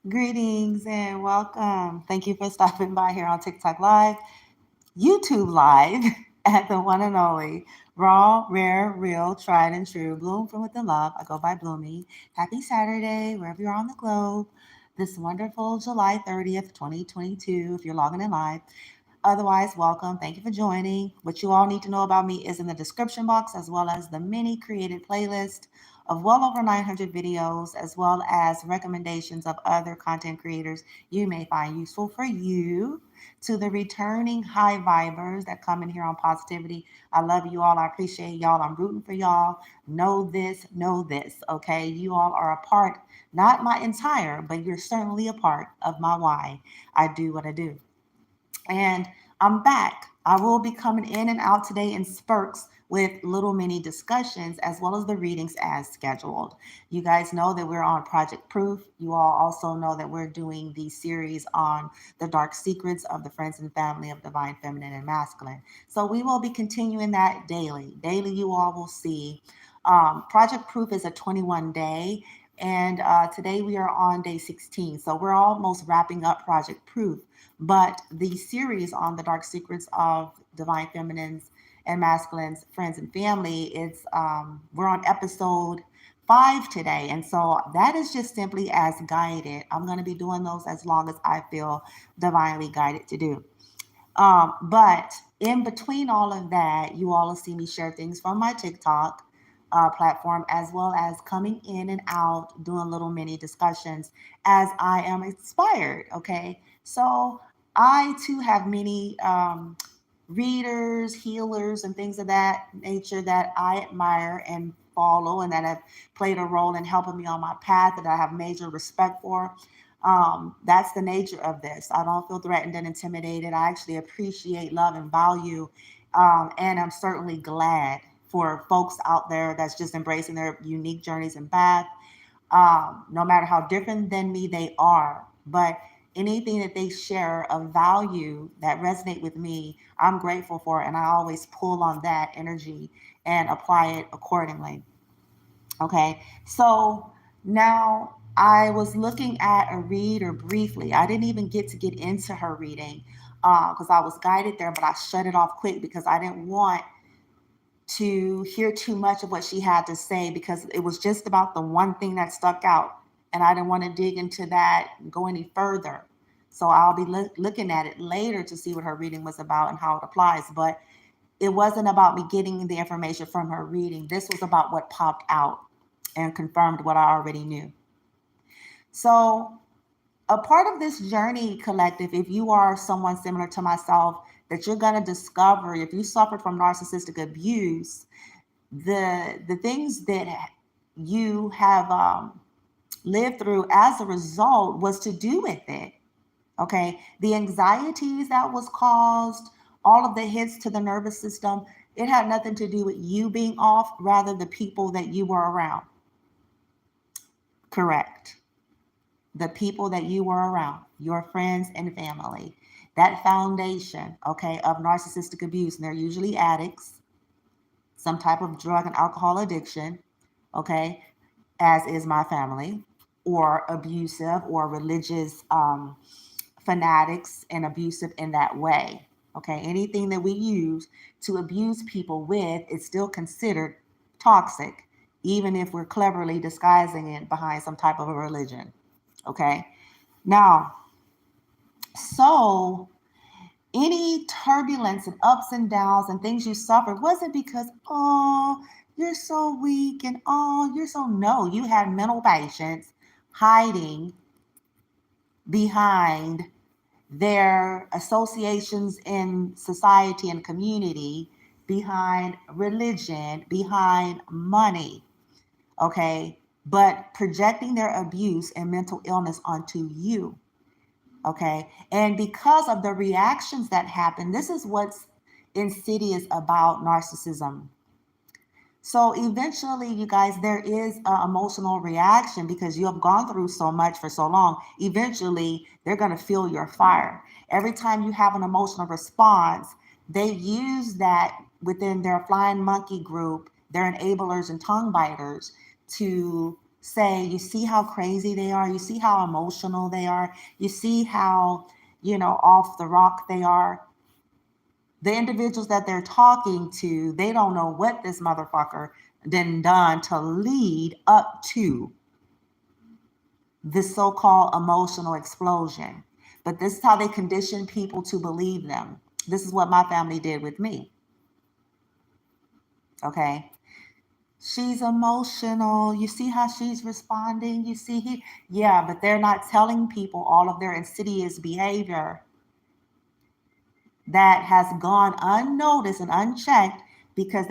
Greetings and welcome. Thank you for stopping by here on TikTok Live, YouTube Live, at the one and only Raw, Rare, Real, Tried and True Bloom from Within Love. I go by Bloomy. Happy Saturday, wherever you're on the globe. This wonderful July 30th, 2022, if you're logging in live. Otherwise, welcome. Thank you for joining. What you all need to know about me is in the description box, as well as the mini created playlist of well over 900 videos, as well as recommendations of other content creators you may find useful for you. To the returning high vibers that come in here on positivity, I love you all. I appreciate y'all. I'm rooting for y'all. Know this, okay? You all are a part, not my entire, but you're certainly a part of my why I do what I do. And I'm back. I will be coming in and out today in spurts with little mini discussions as well as the readings as scheduled. You guys know that we're on Project Proof. You all also know that we're doing the series on the dark secrets of the friends and family of divine feminine and masculine. So we will be continuing that daily. Daily, you all will see. Project Proof is a 21 day. And today we are on day 16. So we're almost wrapping up Project Proof. But the series on the dark secrets of divine feminines and masculines, friends and family, it's we're on episode 5 today. And so that is just simply as guided. I'm going to be doing those as long as I feel divinely guided to do. But in between all of that, you all will see me share things from my TikTok platform, as well as coming in and out, doing little mini discussions as I am inspired. Okay. So I too have many readers, healers, and things of that nature that I admire and follow and that have played a role in helping me on my path that I have major respect for. That's the nature of this. I don't feel threatened and intimidated. I actually appreciate, love, and value. And I'm certainly glad for folks out there that's just embracing their unique journeys and path, no matter how different than me they are. But anything that they share of value that resonate with me, I'm grateful for, and I always pull on that energy and apply it accordingly. Okay, so now I was looking at a reader briefly. I didn't even get into her reading because I was guided there, but I shut it off quick because I didn't want to hear too much of what she had to say because it was just about the one thing that stuck out. And I didn't want to dig into that and go any further. So I'll be looking at it later to see what her reading was about and how it applies. But it wasn't about me getting the information from her reading. This was about what popped out and confirmed what I already knew. So a part of this journey collective, if you are someone similar to myself, that you're going to discover if you suffered from narcissistic abuse, the things that you have lived through as a result was to do with it. Okay, the anxieties that was caused, all of the hits to the nervous system, it had nothing to do with you being off, rather the people that you were around. Correct. The people that you were around, your friends and family, that foundation, okay, of narcissistic abuse. And they're usually addicts, some type of drug and alcohol addiction, okay, as is my family, or abusive or religious fanatics and abusive in that way. Okay, anything that we use to abuse people with is still considered toxic, even if we're cleverly disguising it behind some type of a religion. Okay, now, so any turbulence and ups and downs and things you suffered wasn't because, oh, you're so weak and oh, you're so, no, you had mental patients hiding behind their associations in society and community, behind religion, behind money, okay, but projecting their abuse and mental illness onto you. Okay. And because of the reactions that happen, this is what's insidious about narcissism. So eventually, you guys, there is an emotional reaction because you have gone through so much for so long. Eventually, they're going to feel your fire. Every time you have an emotional response, they use that within their flying monkey group, their enablers and tongue biters, to say, you see how crazy they are, you see how emotional they are, you see how, off the rock they are. The individuals that they're talking to, they don't know what this motherfucker done to lead up to this so-called emotional explosion. But this is how they condition people to believe them. This is what my family did with me. Okay. She's emotional. You see how she's responding? You see, yeah, but they're not telling people all of their insidious behavior that has gone unnoticed and unchecked because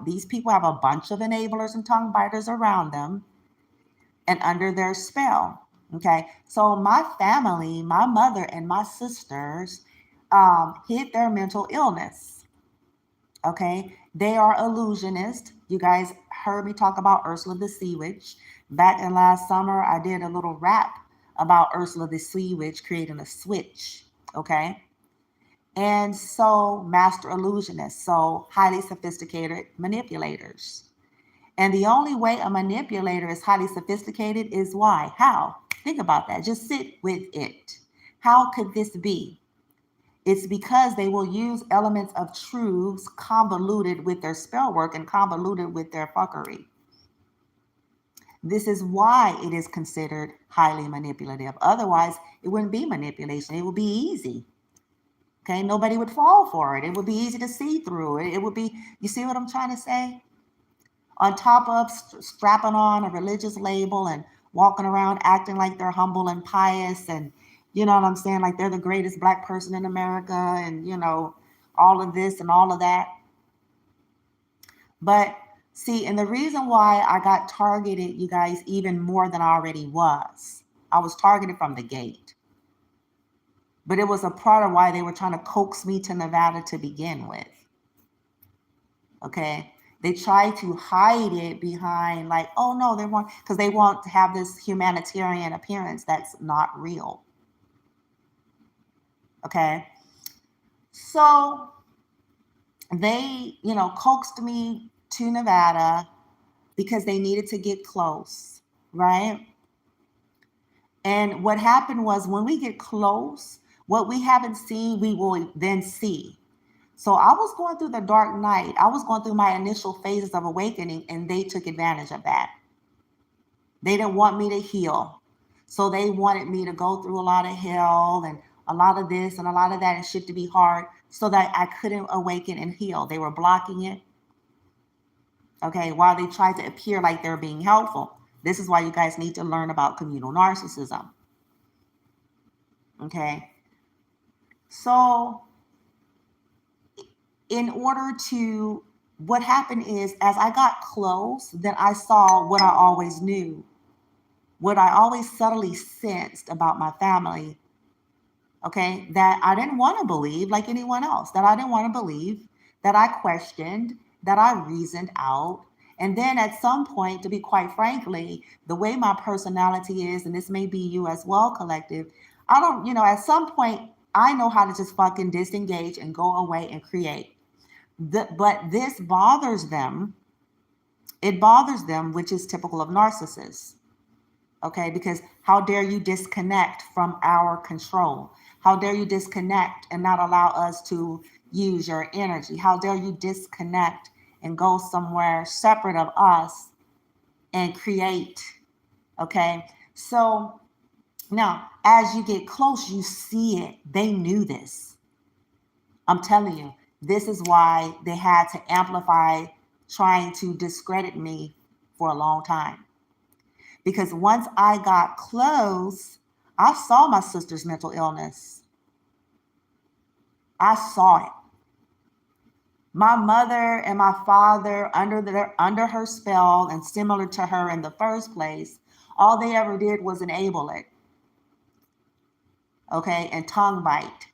these people have a bunch of enablers and tongue biters around them and under their spell. Okay, so my family, my mother and my sisters hid their mental illness. Okay, they are illusionists. You guys heard me talk about Ursula the Sea Witch. Back in last summer, I did a little rap about Ursula the Sea Witch creating a switch. Okay, and so master illusionists, so highly sophisticated manipulators. And the only way a manipulator is highly sophisticated is why? How? Think about that. Just sit with it. How could this be? It's because they will use elements of truths convoluted with their spell work and convoluted with their fuckery. This is why it is considered highly manipulative. Otherwise, it wouldn't be manipulation. It would be easy. Okay, nobody would fall for it. It would be easy to see through it. It would be, you see what I'm trying to say? On top of strapping on a religious label and walking around acting like they're humble and pious and, you know what I'm saying, like they're the greatest Black person in America and, all of this and all of that. But see, and the reason why I got targeted, you guys, even more than I already was, I was targeted from the gate. But it was a part of why they were trying to coax me to Nevada to begin with. Okay. They try to hide it behind like, oh no, because they want to have this humanitarian appearance that's not real. Okay. So they, coaxed me to Nevada because they needed to get close, right? And what happened was when we get close, what we haven't seen, we will then see. So I was going through the dark night. I was going through my initial phases of awakening, and they took advantage of that. They didn't want me to heal. So they wanted me to go through a lot of hell and a lot of this and a lot of that and shit to be hard so that I couldn't awaken and heal. They were blocking it. Okay, while they tried to appear like they're being helpful. This is why you guys need to learn about communal narcissism. Okay. So what happened is as I got close, then I saw what I always knew, what I always subtly sensed about my family. Okay. That I didn't want to believe like anyone else, that I didn't want to believe, that I questioned, that I reasoned out. And then at some point, to be quite frankly, the way my personality is, and this may be you as well, collective, I don't, at some point, I know how to just fucking disengage and go away and create. But this bothers them. It bothers them, which is typical of narcissists. Okay, because how dare you disconnect from our control? How dare you disconnect and not allow us to use your energy? How dare you disconnect and go somewhere separate of us and create? Okay, so now as you get close, you see it. They knew this. I'm telling you, this is why they had to amplify trying to discredit me for a long time. Because once I got close, I saw my sister's mental illness. I saw it. My mother and my father, under her spell and similar to her in the first place, all they ever did was enable it. Okay, and tongue bite.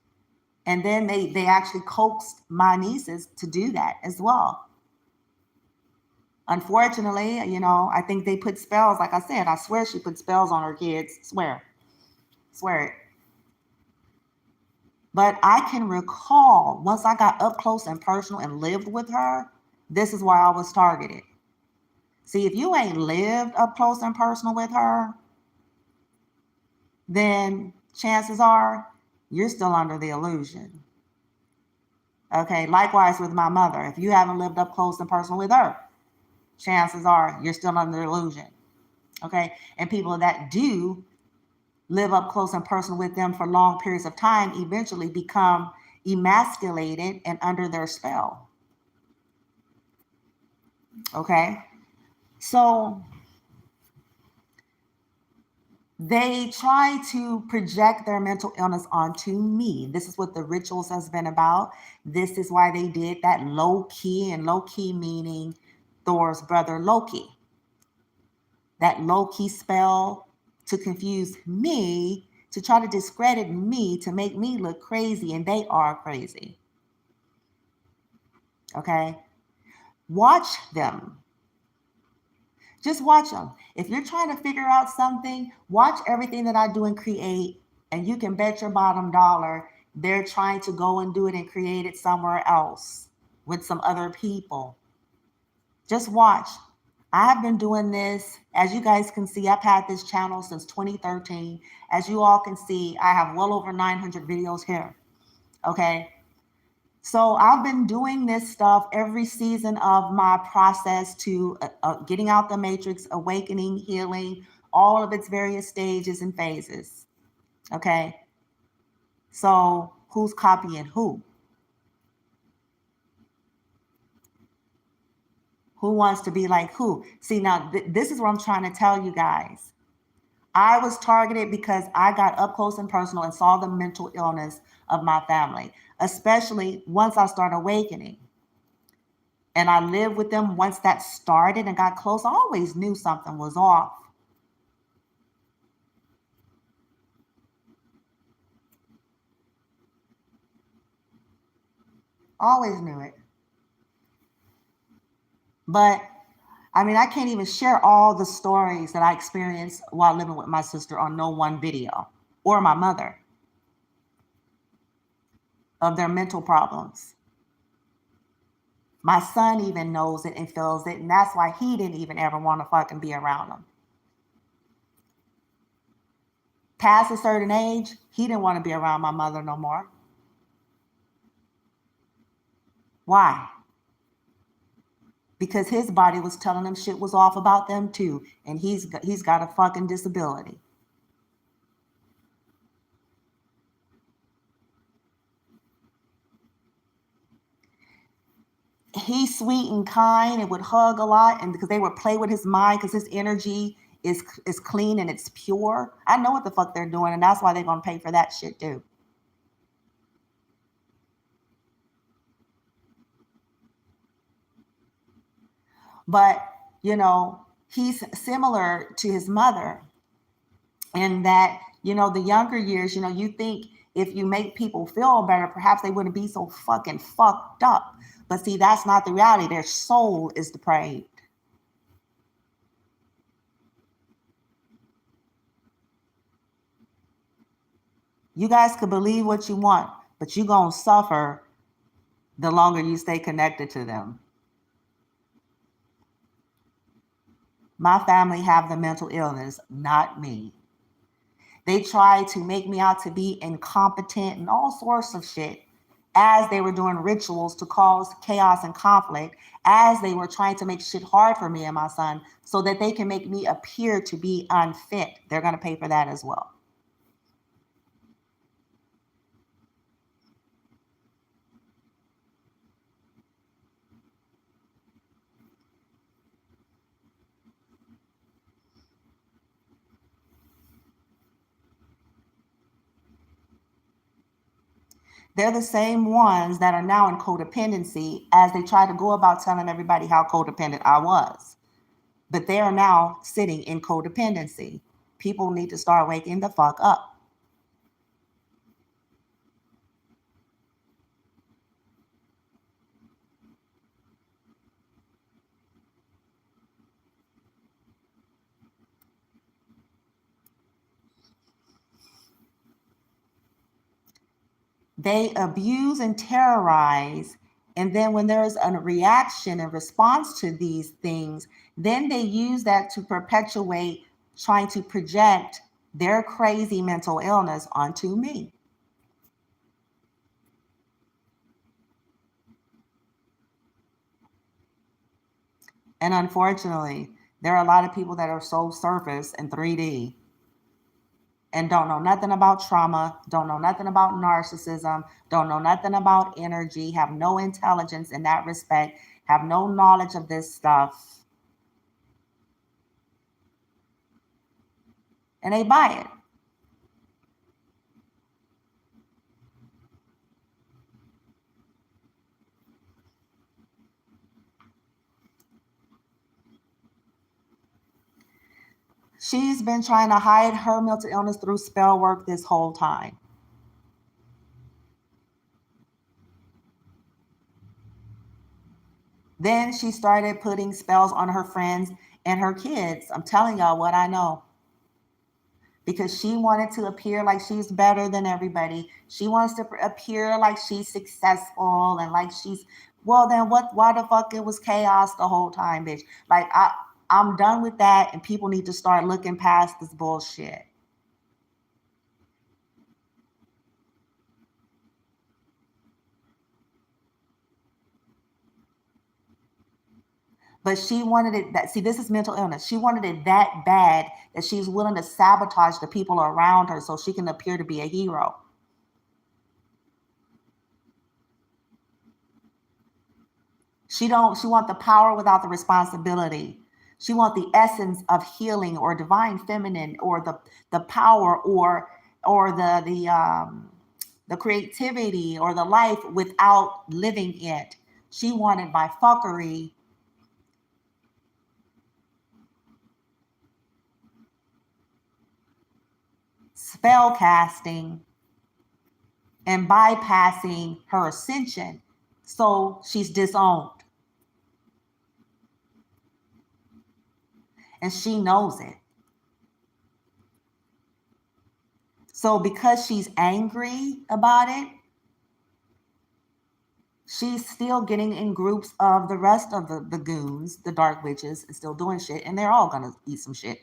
And then they actually coaxed my nieces to do that as well. Unfortunately, I think they put spells. Like I said, I swear she put spells on her kids. Swear it. But I can recall once I got up close and personal and lived with her, this is why I was targeted. See, if you ain't lived up close and personal with her, then chances are you're still under the illusion. Okay, likewise with my mother. If you haven't lived up close and personal with her, chances are you're still under the illusion. Okay, and people that do live up close and personal with them for long periods of time eventually become emasculated and under their spell. Okay, so they try to project their mental illness onto me. This is what the rituals has been about. This is why they did that low key, and low key meaning Thor's brother Loki. That low key spell to confuse me, to try to discredit me, to make me look crazy, and they are crazy. Okay? Watch them. Just watch them. If you're trying to figure out something, watch everything that I do and create, and you can bet your bottom dollar they're trying to go and do it and create it somewhere else with some other people. Just watch. I have been doing this. As you guys can see, I've had this channel since 2013. As you all can see, I have well over 900 videos here. Okay. So I've been doing this stuff every season of my process to getting out the matrix, awakening, healing, all of its various stages and phases. Okay. So who's copying who? Who wants to be like who? See, now this is what I'm trying to tell you guys. I was targeted because I got up close and personal and saw the mental illness of my family, especially once I started awakening. And I lived with them once that started and got close. I always knew something was off. Always knew it. But I mean, I can't even share all the stories that I experienced while living with my sister on no one video, or my mother, of their mental problems. My son even knows it and feels it, and that's why he didn't even ever want to fucking be around them. Past a certain age, he didn't want to be around my mother no more. Why? Because his body was telling him shit was off about them too, and he's got a fucking disability. He's sweet and kind and would hug a lot, and because they would play with his mind, because his energy is clean and it's pure. I know what the fuck they're doing, and that's why they're gonna pay for that shit too. But you know, he's similar to his mother in that, you know, the younger years, you know, you think if you make people feel better, perhaps they wouldn't be so fucking fucked up. But see, that's not the reality. Their soul is depraved. You guys could believe what you want, but you're going to suffer the longer you stay connected to them. My family have the mental illness, not me. They tried to make me out to be incompetent and all sorts of shit as they were doing rituals to cause chaos and conflict, as they were trying to make shit hard for me and my son so that they can make me appear to be unfit. They're going to pay for that as well. They're the same ones that are now in codependency as they try to go about telling everybody how codependent I was. But they are now sitting in codependency. People need to start waking the fuck up. They abuse and terrorize And then when there's a reaction and response to these things, then they use that to perpetuate trying to project their crazy mental illness onto me. And unfortunately, there are a lot of people that are so surface and 3D and don't know nothing about trauma, don't know nothing about narcissism, don't know nothing about energy, have no intelligence in that respect, have no knowledge of this stuff, and they buy it. She's been trying to hide her mental illness through spell work this whole time. Then she started putting spells on her friends and her kids. I'm telling y'all what I know. Because she wanted to appear like she's better than everybody. She wants to appear like she's successful and like she's, well, then what, why the fuck it was chaos the whole time, bitch? Like I'm done with that, and people need to start looking past this bullshit. But she wanted it that, see, this is mental illness. She wanted it that bad that she's willing to sabotage the people around her so she can appear to be a hero. She want the power without the responsibility. She want the essence of healing or divine feminine or the power or the creativity or the life without living it. She wanted by fuckery spell casting and bypassing her ascension. So she's disowned. And she knows it. So because she's angry about it, she's still getting in groups of the rest of the goons, the dark witches, and still doing shit. And they're all going to eat some shit.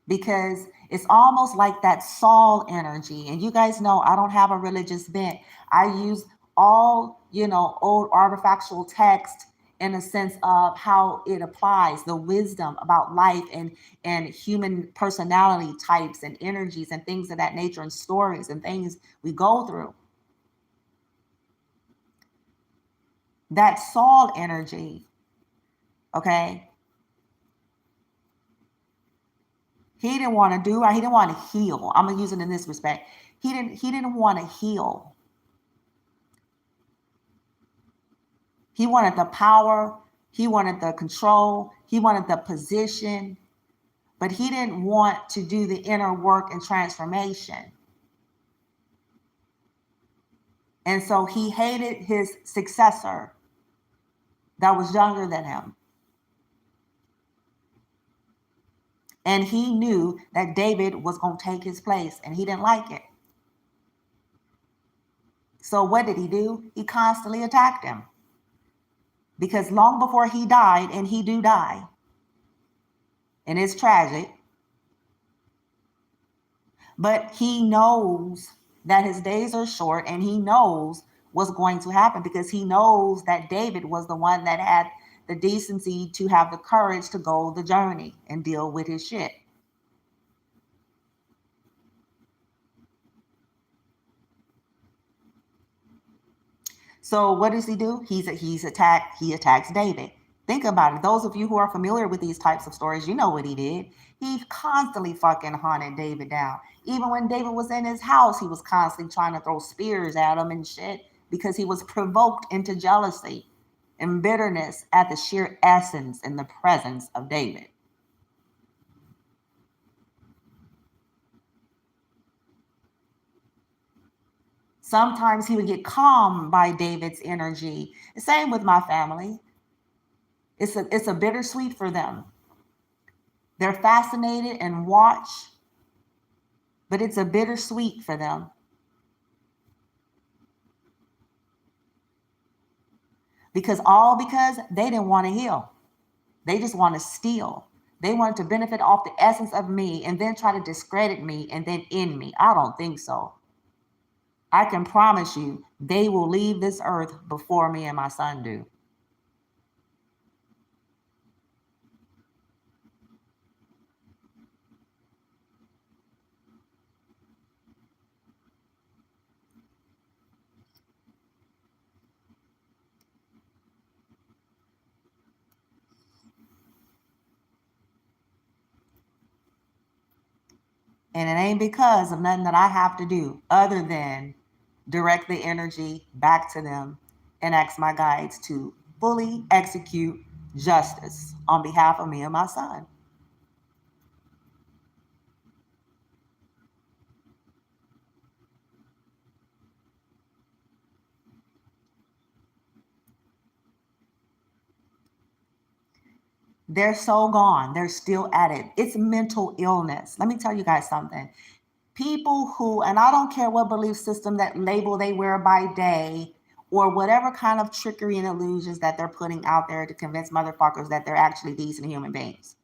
Because it's almost like that Saul energy. And you guys know I don't have a religious bent. I use all, old artifactual text in a sense of how it applies, the wisdom about life and human personality types and energies and things of that nature and stories and things we go through. That Saul energy, okay? He didn't want to do right. He didn't want to heal. I'm gonna use it in this respect. He didn't want to heal. He wanted the power, he wanted the control, he wanted the position, but he didn't want to do the inner work and transformation. And so he hated his successor that was younger than him. And he knew that David was going to take his place, and he didn't like it. So what did he do? He constantly attacked him. Because long before he died, and he do die, and it's tragic, but he knows that his days are short, and he knows what's going to happen because he knows that David was the one that had the decency to have the courage to go the journey and deal with his shit. So what does he do? He attacks David. Think about it. Those of you who are familiar with these types of stories, you know what he did. He constantly fucking hunted David down. Even when David was in his house, he was constantly trying to throw spears at him and shit because he was provoked into jealousy and bitterness at the sheer essence and the presence of David. Sometimes he would get calmed by David's energy. The same with my family. It's a bittersweet for them. They're fascinated and watch, but it's a bittersweet for them. Because they didn't want to heal. They just want to steal. They wanted to benefit off the essence of me and then try to discredit me and then end me. I don't think so. I can promise you they will leave this earth before me and my son do. And it ain't because of nothing that I have to do other than direct the energy back to them and ask my guides to fully execute justice on behalf of me and my son. They're so gone. They're still at it. It's mental illness. Let me tell you guys something. People who, and I don't care what belief system, that label they wear by day, or whatever kind of trickery and illusions that they're putting out there to convince motherfuckers that they're actually decent human beings.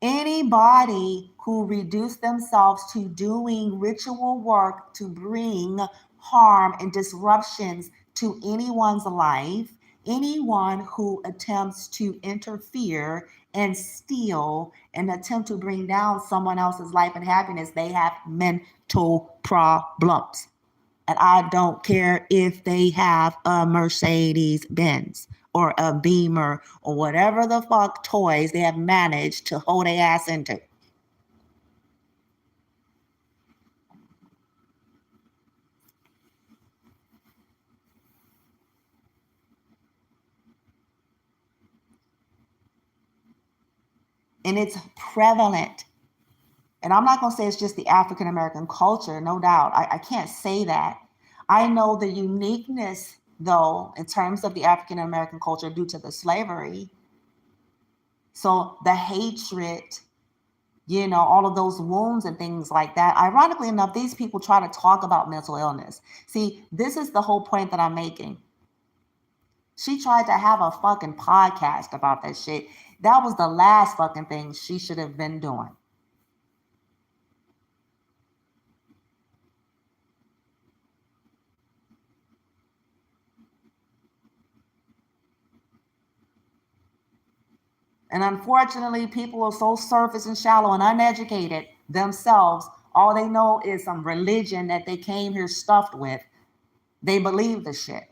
Anybody who reduced themselves to doing ritual work to bring harm and disruptions to anyone's life, anyone who attempts to interfere and steal and attempt to bring down someone else's life and happiness, they have mental problems. And I don't care if they have a Mercedes Benz or a Beamer or whatever the fuck toys they have managed to hold their ass into. And it's prevalent. And I'm not going to say it's just the African American culture, no doubt. I can't say that. I know the uniqueness, though, in terms of the African American culture due to the slavery. So the hatred, all of those wounds and things like that. Ironically enough, these people try to talk about mental illness. See, this is the whole point that I'm making. She tried to have a fucking podcast about that shit. That was the last fucking thing she should have been doing. And unfortunately, people are so surface and shallow and uneducated themselves. All they know is some religion that they came here stuffed with. They believe the shit.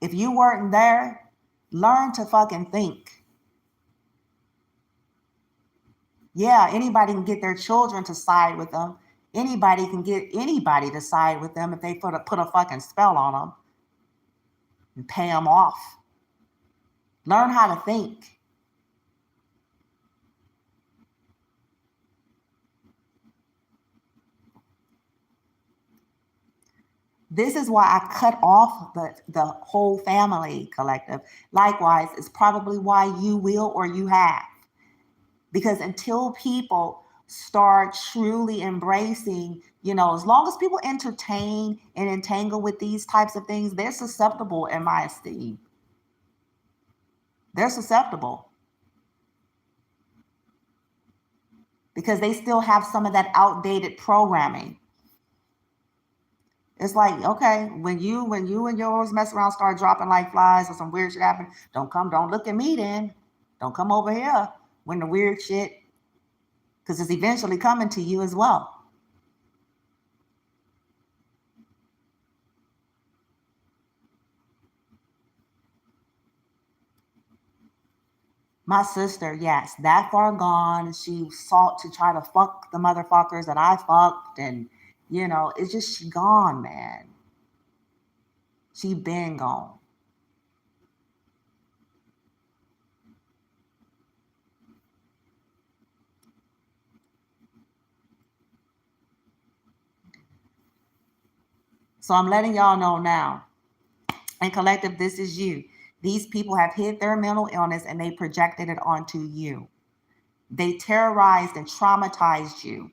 If you weren't there, learn to fucking think. Yeah, anybody can get their children to side with them. Anybody can get anybody to side with them if they put a fucking spell on them and pay them off. Learn how to think. This is why I cut off the whole family collective. Likewise, it's probably why you will or you have. Because until people start truly embracing, as long as people entertain and entangle with these types of things, they're susceptible, in my esteem. They're susceptible because they still have some of that outdated programming. It's like, okay, when you and yours mess around, start dropping like flies or some weird shit happen, don't look at me then. Don't come over here when the weird shit, because it's eventually coming to you as well. My sister, yes, that far gone. She sought to try to fuck the motherfuckers that I fucked, and it's just she gone, man. She been gone. So I'm letting y'all know now. And collective, this is you. These people have hid their mental illness and they projected it onto you. They terrorized and traumatized you.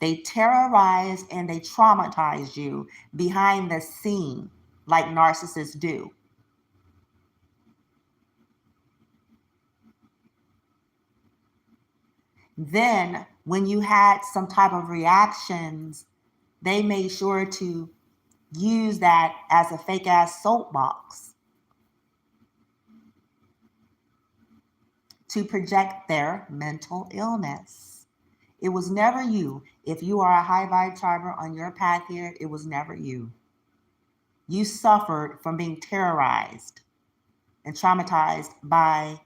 They terrorized and they traumatized you behind the scene, like narcissists do. Then, when you had some type of reactions, they made sure to use that as a fake ass soapbox to project their mental illness. It was never you. If you are a high vibe triber on your path here, it was never you. You suffered from being terrorized and traumatized by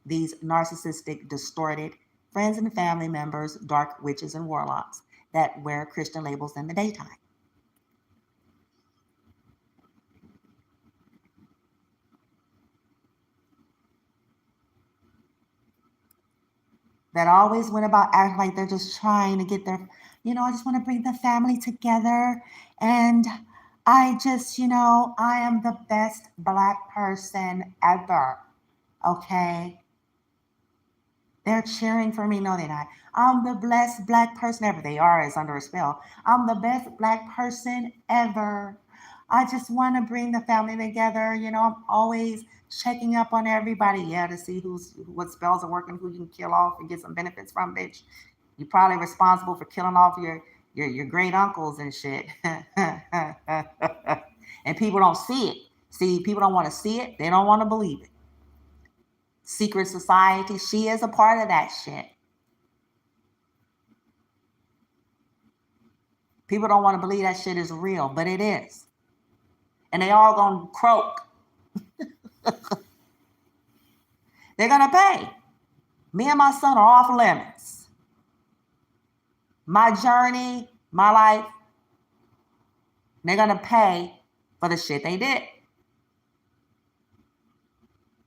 these narcissistic, distorted friends and family members, dark witches and warlocks that wear Christian labels in the daytime. That always went about acting like they're just trying to get their, I just want to bring the family together. And I just, I am the best Black person ever. Okay. They're cheering for me. No, they're not. I'm the blessed Black person ever. They are, is under a spell. I'm the best Black person ever. I just want to bring the family together. I'm always checking up on everybody. Yeah, to see what spells are working, who you can kill off and get some benefits from, bitch. You're probably responsible for killing off your great uncles and shit. And people don't see it. See, people don't want to see it. They don't want to believe it. Secret society, she is a part of that shit. People don't want to believe that shit is real, but it is. And they all gonna croak. They're gonna pay. Me and my son are off limits. My journey, my life, they're gonna pay for the shit they did.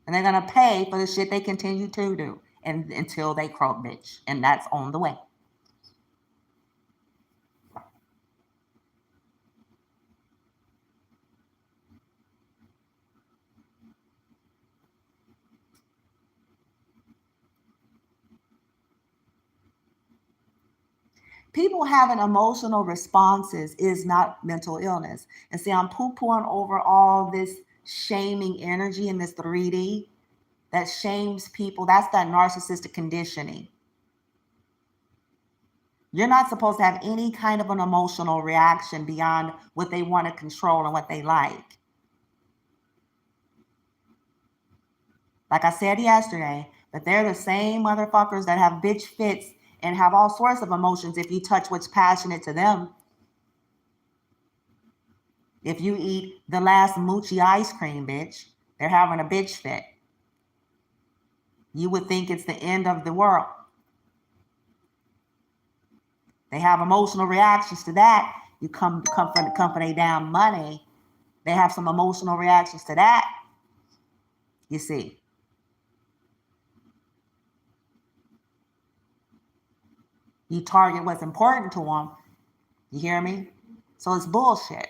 And they're gonna pay for the shit they continue to do until they croak, bitch. And that's on the way. People having emotional responses is not mental illness. And see, I'm poo-pooing over all this shaming energy in this 3D that shames people. That's that narcissistic conditioning. You're not supposed to have any kind of an emotional reaction beyond what they want to control and what they like. Like I said yesterday, that they're the same motherfuckers that have bitch fits and have all sorts of emotions if you touch what's passionate to them. If you eat the last Moochie ice cream, bitch, they're having a bitch fit. You would think it's the end of the world. They have emotional reactions to that. You come for their damn money. They have some emotional reactions to that. You see. You target what's important to them. You hear me? So it's bullshit.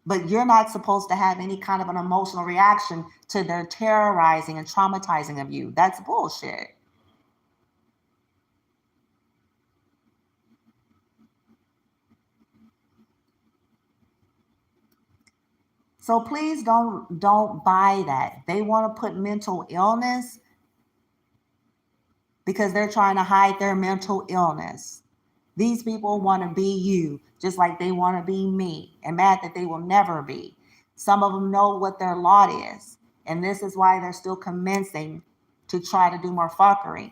But you're not supposed to have any kind of an emotional reaction to their terrorizing and traumatizing of you. That's bullshit. So please don't buy that. They want to put mental illness because they're trying to hide their mental illness. These people want to be you just like they want to be me, and mad that they will never be. Some of them know what their lot is, and this is why they're still commencing to try to do more fuckery.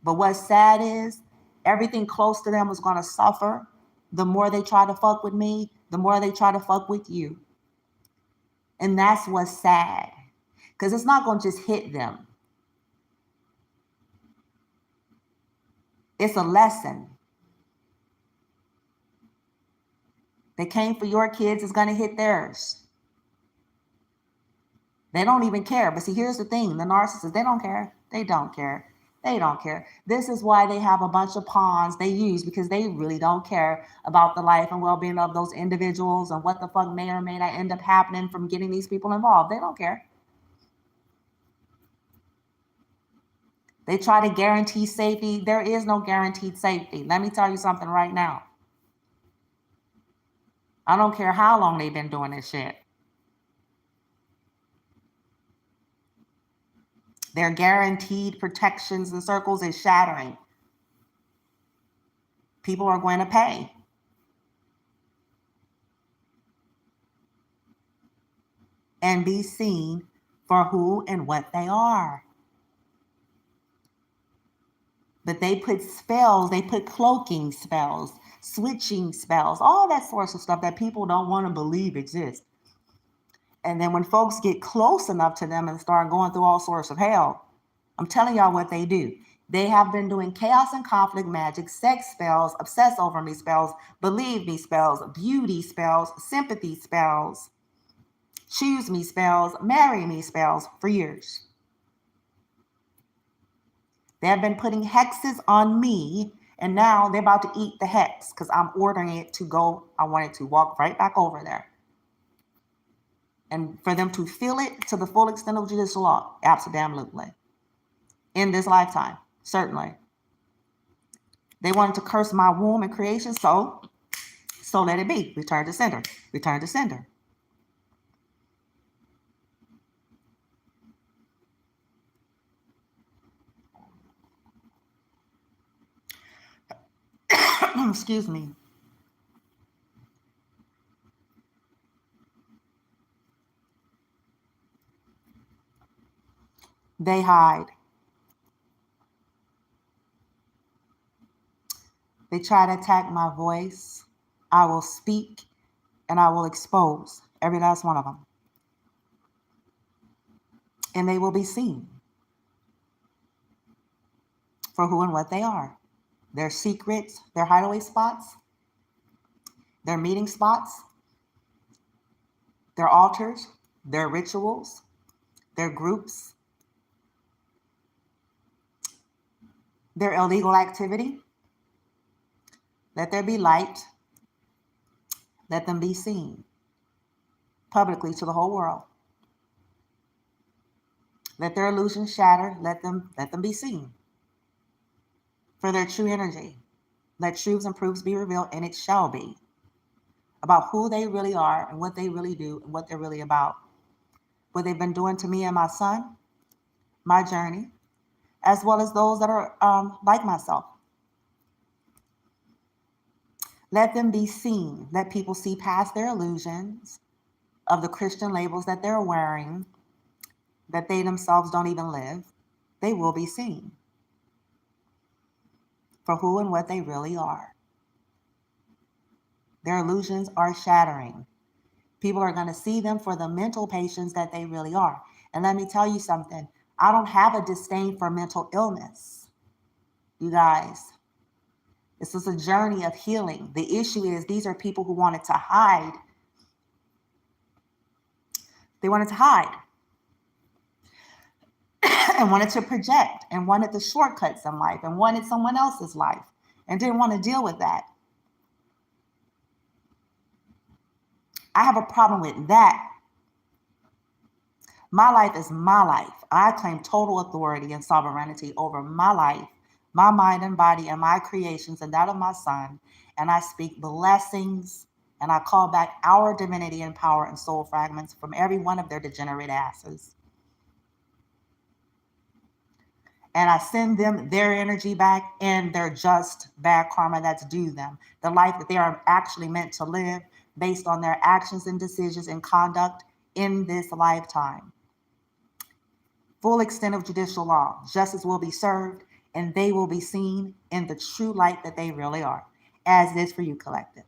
But what's sad is everything close to them is going to suffer. The more they try to fuck with me, the more they try to fuck with you. And that's what's sad, because it's not going to just hit them. It's a lesson. They came for your kids, it's going to hit theirs. They don't even care. But see, here's the thing. The narcissists, they don't care. They don't care. They don't care. This is why they have a bunch of pawns they use, because they really don't care about the life and well-being of those individuals and what the fuck may or may not end up happening from getting these people involved. They don't care. They try to guarantee safety. There is no guaranteed safety. Let me tell you something right now. I don't care how long they've been doing this shit. Their guaranteed protections and circles is shattering. People are going to pay. And be seen for who and what they are. But they put spells, they put cloaking spells, switching spells, all that sorts of stuff that people don't want to believe exists. And then when folks get close enough to them and start going through all sorts of hell, I'm telling y'all what they do. They have been doing chaos and conflict magic, sex spells, obsess over me spells, believe me spells, beauty spells, sympathy spells, choose me spells, marry me spells for years. They have been putting hexes on me, and now they're about to eat the hex because I'm ordering it to go. I want it to walk right back over there. And for them to feel it to the full extent of judicial law, absolutely. In this lifetime, certainly. They wanted to curse my womb and creation, so let it be. Return to sender. Return to sender. Excuse me. They hide. They try to attack my voice. I will speak and I will expose every last one of them. And they will be seen for who and what they are. Their secrets, their hideaway spots, their meeting spots, their altars, their rituals, their groups, their illegal activity. Let there be light. Let them be seen publicly to the whole world. Let their illusions shatter. Let them be seen for their true energy. Let truths and proofs be revealed, and it shall be, about who they really are and what they really do and what they're really about. What they've been doing to me and my son, my journey, as well as those that are like myself. Let them be seen. Let people see past their illusions of the Christian labels that they're wearing, that they themselves don't even live. They will be seen for who and what they really are. Their illusions are shattering. People are going to see them for the mental patients that they really are. And let me tell you something. I don't have a disdain for mental illness. You guys, this is a journey of healing. The issue is these are people who wanted to hide. They wanted to hide and wanted to project and wanted the shortcuts in life and wanted someone else's life and didn't want to deal with that. I have a problem with that. My life is my life. I claim total authority and sovereignty over my life, my mind and body, and my creations, and that of my son. And I speak blessings, and I call back our divinity and power and soul fragments from every one of their degenerate asses. And I send them their energy back and their just bad karma that's due them, the life that they are actually meant to live based on their actions and decisions and conduct in this lifetime. Full extent of judicial law. Justice will be served, and they will be seen in the true light that they really are, as is for you, collective.